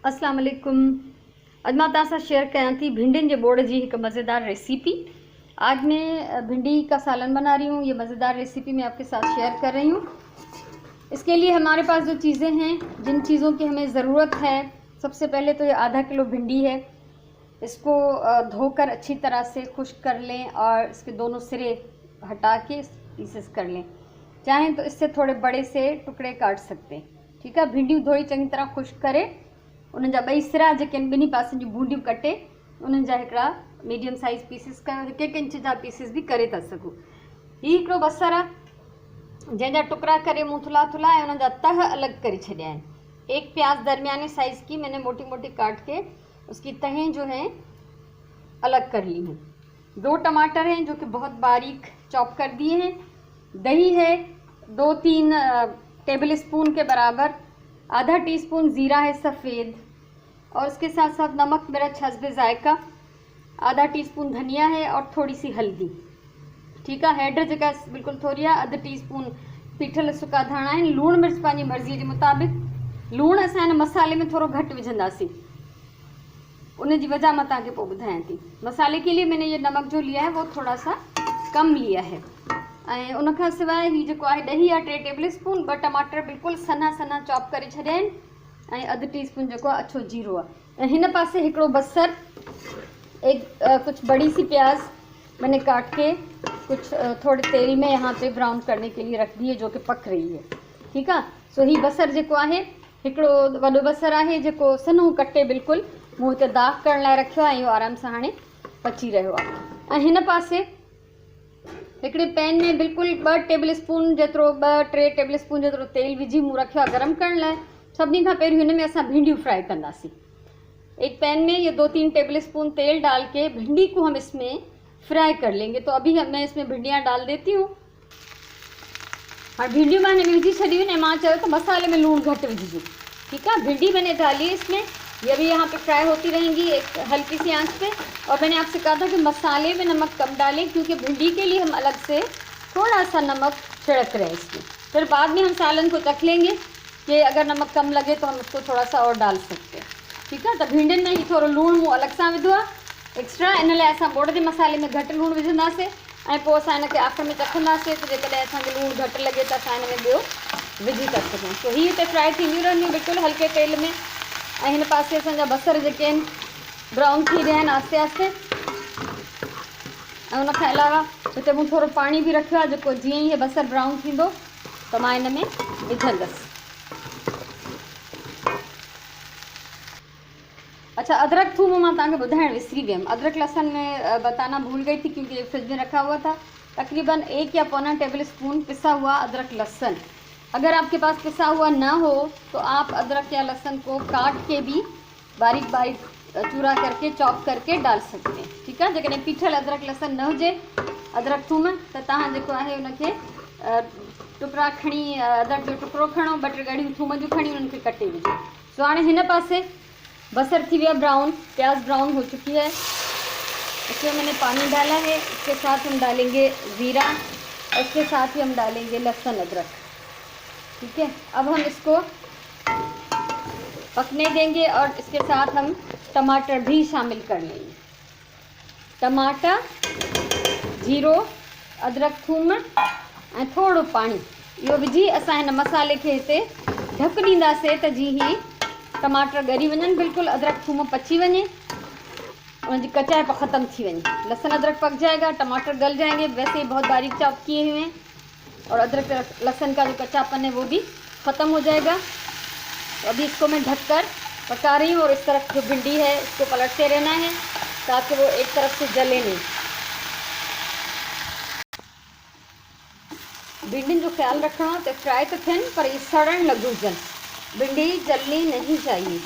अस्सलाम वालेकुम। अॼु मां तव्हां सां शेयर कयां थी भिंडियुनि जे बोड़ जी हिकु मज़ेदार रेसिपी। आज मैं भिंडी का सालन बना रही हूँ। ये मज़ेदार रेसिपी मैं आपके साथ शेयर कर रही हूँ। इसके लिए हमारे पास जो चीज़ें हैं, जिन चीज़ों की हमें ज़रूरत है, सबसे पहले तो ये आधा किलो भिंडी है। इसको धोकर अच्छी तरह से खुश्क कर लें और इसके दोनों सिरे हटा के पीसेस कर लें। चाहें तो इससे थोड़े बड़े से टुकड़े काट सकते हैं। ठीक है, भिंडियूं धोई चङी तरह खुश्क करे, उन जा ॿई सिरा जेके ॿिन्ही पासनि जी बूंदियूं कटे उन्हनि जा हिकिड़ा मीडियम साइज़ पीसिस कयो, हिकु इंच जा पीसिस भी करे था सघो। हीउ हिकिड़ो बसर आहे जंहिंजा टुकड़ा करे मूं थुल्हा थुल्हा ऐं उन्हनि जा तह अलॻि करे छॾिया आहिनि। एक प्याज दरमियाने साइज़ की मैंने मोटी मोटी काट के उसकी तहें जो हैं अलग कर ली हैं। 2 टमाटर हैं जो कि बहुत बारीक चॉप कर दिए हैं। दही है 2-3 टेबल स्पून के बराबर। आधा टीस्पून ज़ीरा है सफ़ेद, और उसके साथ साथ नमक मिर्च हस्बे ज़ायका। आधा टीस्पून धनिया है और थोड़ी सी हल्दी। ठीक है, हैड जगह बिल्कुल थोड़ी आहे। अधु टीस्पून पीठल सुका धाणा आहिनि। लूण मिर्च पंहिंजी मर्ज़ी के मुताबिक़। लूण असां हिन मसाले में थोड़ा घटि विझंदासीं, उन जी वजह मैं तव्हांखे पोइ ॿुधायां थी। मसाले के लिए मैंने ये नमक जो लिया है वो थोड़ा सा कम लिया है। ऐं उन खां सवाइ हीउ जेको आहे ॾही आहे 3 टेबल स्पून। 2 टमाटर बिल्कुलु सन्हा सन्हा चॉप करे छॾिया आहिनि ऐं अधु टीस्पून जेको आहे अछो जीरो आहे। ऐं हिन पासे हिकिड़ो बसर, कुछ बड़ी सी प्याज मैंने काट के कुछ थोड़े तेल में यहाँ पे ब्राउन करने के लिए रख दी है, जो कि पक रही है। ठीक है, सो ही बसर जेको आहे हिकिड़ो वॾो बसर आहे जेको सन्हो कटे बिल्कुलु मूं हिते दाग करण लाइ रखियो आहे। इहो आराम सां हाणे पची रहियो आहे। ऐं हिन पासे हिकिड़े पैन में बिल्कुलु 2 टेबल स्पून जेतिरो 2-3 टेबल स्पून जेतिरो तेल विझी मूं रखियो आहे गरम करण लाइ। सभिनी खां पहिरियों हिन में असां भिंडियूं फ्राई कंदासीं। एक पैन में ये 2-3 टेबल स्पून तेल डाल के भिंडी को हम इसमें फ्राई कर लेंगे। तो अभी मैं इसमें भिंडियाँ डाल देती हूँ। और भिंडियों मैंने विझी छड़ी हुई ने मां चयो तो मसाले में लूण घट विझिजो। ठीक है, भिंडी मैंने डाली इसमें, ये भी यहाँ पे फ्राई होती रहेंगी एक हल्की सी आंच पे। और मैंने आपसे कहा था कि मसाले में नमक कम डालें, क्योंकि भिंडी के लिए हम अलग से थोड़ा सा नमक छिड़क रहे हैं इसमें। फिर बाद में हम सालन को चख लेंगे कि अगर नमक कम लगे तो हम उसको थोड़ा सा और डाल सकते हैं। ठीक है, तो भिंडियुनि में ही थोड़ो लूण मूं अलॻि सां विधो आहे एक्स्ट्रा। इन लाइ असां बोड़ जे मसाले में घटि लूण विझंदासीं ऐं पोइ असां हिनखे आख़िर में चखंदासीं त जेकॾहिं असांखे लूण घटि लॻे त असां हिन में ॿियो विझी था सघूं। तो हीअ हिते फ्राई थींदियूं रहंदियूं बिल्कुलु हल्के तेल में। ऐं हिन पासे असांजा बसर जेके आहिनि ब्राउन थी रहिया आहिनि आस्ते आस्ते। ऐं उनखां अलावा हिते मूं थोरो पाणी बि रखियो आहे, जेको जीअं ई बसर ब्राउन थींदो त मां हिन में विझंदसि। अच्छा, अदरक थूम मैं तव्हांखे ॿुधाइण विसरी वियमि। अदरक लहसुन में बताना भूल गई थी, क्योंकि फ्रिज में रखा हुआ था। तकरीबन 1 या पौना टेबल स्पून पिसा हुआ अदरक लहसुन। अगर आपके पास पिसा हुआ ना हो तो आप अदरक या लहसुन को काट के भी बारीक बारीक चूरा करके चॉप करके डाल सकते हैं। ठीक है, जेकॾहिं पीठल अदरक लहसुन न हुजे, अदरक थूम, त तव्हां जेको आहे उनखे टुकड़ा खणी अदरक जो टुकड़ो खणो, 2-3 ॻड़ियूं थूम जूं खणी उनखे कटे विझो। सो हाणे हिन पासे बसर थी गया ब्राउन, प्याज ब्राउन हो चुकी है। इसमें मैंने पानी डाला है। इसके साथ हम डालेंगे ज़ीरा, इसके साथ ही हम डालेंगे लहसुन अदरक। ठीक है, अब हम इसको पकने देंगे और इसके साथ हम टमाटर भी शामिल कर लेंगे। टमाटर, जीरो, अदरक थूम ऐं थोड़ो पानी इहो विझी असां हिन मसाले खे हिते ढक ॾींदासीं त जी ही टमाटर ॻरी वञनि, बिल्कुलु अदरक थूम पची वञे, उनकी कचाइप ख़त्म थी वञे। लहसुन अदरक पक जाएगा, टमाटर गल जाएंगे, वैसे ही बहुत बारीक चॉप किए हुए हैं, और अदरक लहसुन का जो कच्चापन है वो भी ख़त्म हो जाएगा। तो अभी इसको मैं ढककर पका रही हूँ, और इस तरफ जो भिंडी है इसको पलटते रहना है ताकि वो एक तरफ से जले नहीं। भिंडियुनि जो ख्याल रखना तो फ्राई तो थियनि पर ये सड़न न घुरिजनि। भिंडी जलनी नहीं चाहिए।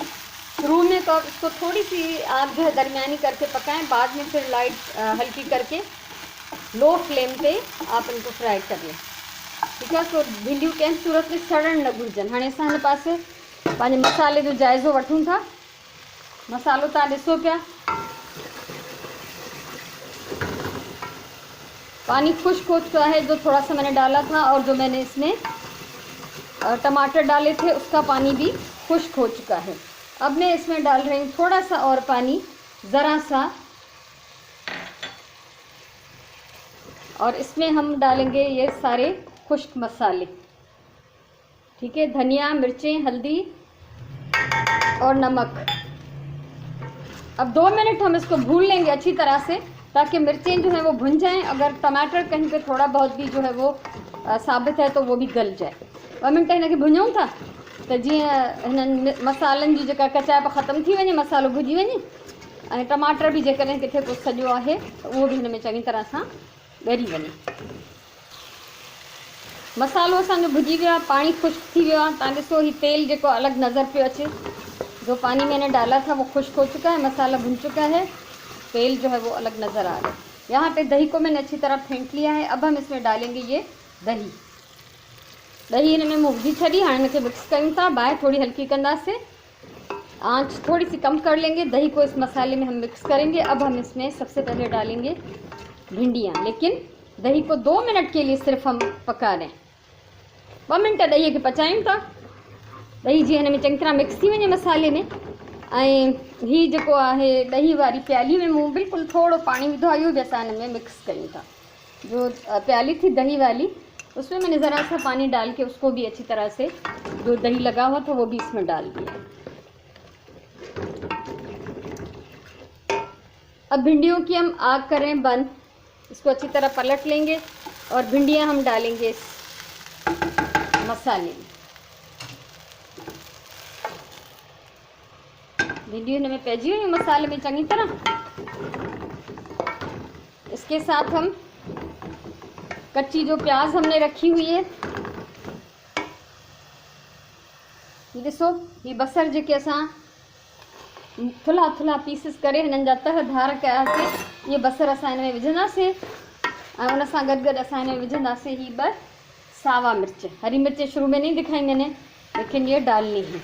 शुरू में तो इसको थोड़ी सी आग जो है दरमियानी करके पकाएं, बाद में फिर लाइट हल्की करके लो फ्लेम पे आप इनको फ्राई कर लें। ठीक है, तो भिंडियूं कंहिं सूरत में सड़न न घुरिजनि। हाणे असां हिन पासे पंहिंजे मसाले जो जाइज़ो वठूं था। मसालो तव्हां ॾिसो पिया, पानी खुश्क हो चुका है जो थोड़ा सा मैंने डाला था, और जो मैंने इसमें टमाटर डाले थे उसका पानी भी खुश्क हो चुका है। अब मैं इसमें डाल रही हूँ थोड़ा सा और पानी, ज़रा सा, और इसमें हम डालेंगे ये सारे खुश्क मसाले। ठीक है, धनिया, मिर्चें, हल्दी और नमक। अब 2 मिनट हम इसको भून लेंगे अच्छी तरह से, ताकि मिर्चें जो है वो भुन जाएं। अगर टमाटर कहीं पे थोड़ा बहुत भी जो है वो साबित है तो वो भी गल जाए। 2 मिनट हिनखे भुञूं था तो जीअं हिननि मसालनि जी जेका कचाइप ख़तमु थी वञे, मसालो भुॼी वञे, ऐं टमाटर बि जेकॾहिं किथे कुझु सॼो आहे त उहो बि हिन में चङी तरह सां ॻरी वञे। मसालो असांजो भुॼी वियो आहे, पाणी खुश्क थी वियो आहे। तव्हां ॾिसो ही तेल जेको अलॻि नज़र पियो अचे, जो पानी मैंने डाला था वो खुश्क हो चुका है, मसाला भुन चुका है, तेल जो है वो अलग नज़र आ रहा है। यहाँ पे दही को मैंने अच्छी तरह फेंट लिया है। अब हम इसमें डालेंगे ये दही। दही इन्हें मूं विझी छॾी, हाणे इनखे मिक्स कयूं था। बाहि थोड़ी हल्की कंदासीं, आंच थोड़ी सी कम कर लेंगे। दही को इस मसाले में हम मिक्स करेंगे। अब हम इसमें सबसे पहले डालेंगे भिंडियाँ, लेकिन दही को 2 मिनट के लिए सिर्फ हम पका लें। 2 मिनट दही खे पचायूं था। दही जी हिन में चङी तरह मिक्स थी वञे मसाले में। ऐं ही जेको आहे ॾही वारी प्याली में मूं बिल्कुलु थोड़ो पानी विधो आहे, इहो बि असां हिन में मिक्स कयूं था। जो प्याली थी दही वाली, उसमें मैंने ज़रा सा पानी डाल के उसको भी अच्छी तरह से, जो दही लगा हुआ था वो भी इसमें डाल दिया। अब भिंडियों की हम आग करें बंद, इसको अच्छी तरह पलट लेंगे और भिंडियाँ हम डालेंगे इस मसाले में। भिंडियों में पैजी हुई मसाले में चंगी तरह। इसके साथ हम कच्ची जो प्याज हमने रखी हुई है, ॾिसो ही बसर जेके असां थुल्हा थुल्हा पीसिस करे हिननि जा तह धार कयासीं, ये बसर असां हिन में विझंदासीं। ऐं उन सां गॾु गॾु असां हिन में विझंदासीं ही 2 सावा मिर्च। हरी मिर्चें शुरू में नहीं दिखाई मैंने, लेकिन ये डालनी है।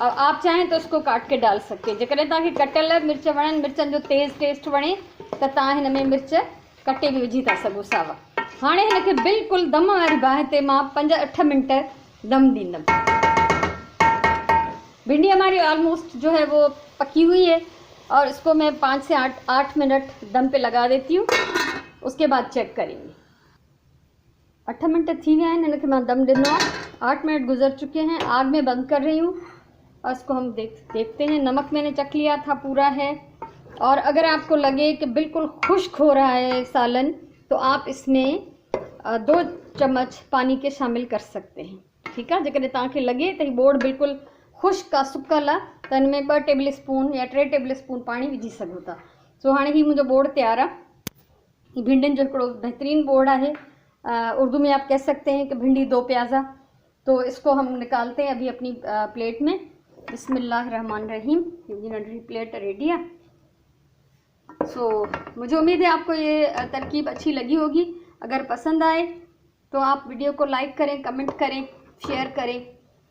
अब आप चाहें तो इसको काट के डाल सकते हैं। जेकॾहिं तव्हांखे कटियल मिर्च वणनि, मिर्चनि जो तेज़ टेस्ट वणे, त तव्हां हिन में मिर्च कटे भी विझी था सघो सावा। हाणे हिनखे बिल्कुलु दम वारी बाहि ते मां 5-8 मिनट दम ॾींदमि। भिंडी हमारी ऑलमोस्ट जो है वो पकी हुई है और इसको मैं 5 से 8 मिनट दम पे लगा देती हूँ। उसके बाद चेक करेंगे। 8 मिनट थी विया आहिनि, हिनखे मां दम ॾिनो आहे। 8 मिनट गुजर चुके हैं। आग में बंद कर रही हूँ और इसको हम देखते हैं। नमक मैंने चख लिया था, पूरा है। और अगर आपको लगे कि बिल्कुल खुश्क हो रहा है सालन, तो आप इसमें 2 चम्मच पानी के शामिल कर सकते हैं। ठीक है, जेकॾहिं तव्हांखे लगे तो बोड़ बिल्कुल खुश्क आहे, सुकल आहे, तो इनमें 2 टेबल स्पून या 3 टेबल स्पून पानी विझी सघो था। सो हाँ ही मुझे बोड़ तैयार है। ये भिंडियुनि जो हिकिड़ो बेहतरीन बोड़ है। उर्दू में आप कह सकते हैं कि भिंडी 2 प्याज़ा। तो इसको हम निकालते हैं अभी अपनी प्लेट में। बिस्मिल्लाहिर्रहमानिर्रहीम। ये नंढड़ी प्लेट रेडी है। सो मुझे उम्मीद है आपको ये तरकीब अच्छी लगी होगी। अगर पसंद आए तो आप वीडियो को लाइक करें, कमेंट करें, शेयर करें,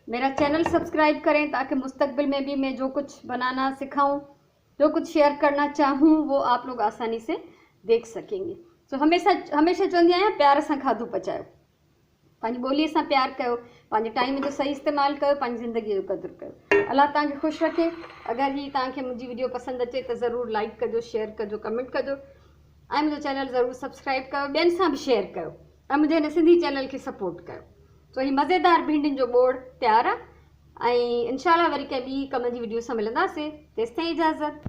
मेरा चैनल सब्सक्राइब करें, ताकि मुस्तकबिल में भी मैं जो कुछ बनाना सिखाऊं, जो कुछ शेयर करना चाहूँ, वो आप लोग आसानी से देख सकेंगे। सो हमेशा चवंदी आहियां, प्यार सां खाधो पचायो, पंहिंजी ॿोलीअ सां प्यार कयो, पंहिंजे टाइम जो सही इस्तेमालु कयो, पंहिंजी ज़िंदगी जो क़दुरु कयो। अल्लाह तव्हांखे ख़ुशि रखे। अगर ही तव्हांखे मुंहिंजी वीडियो पसंदि अचे तो ज़रूर लाइक कजो, शेयर कजो, कमेंट कजो, ऐं मुंहिंजो चैनल ज़रूर सब्सक्राइब कयो, ॿियनि सां बि शेयर कयो, ऐं मुंहिंजे हिन सिंधी चैनल खे सपोर्ट कयो। सो ही मज़ेदार भिंडियुनि जो बोड़ तैयार आहे। ऐं इंशाअल्लाह वरी कंहिं ॿी कम जी वीडियो सां मिलंदासीं। तेसिताईं इजाज़त।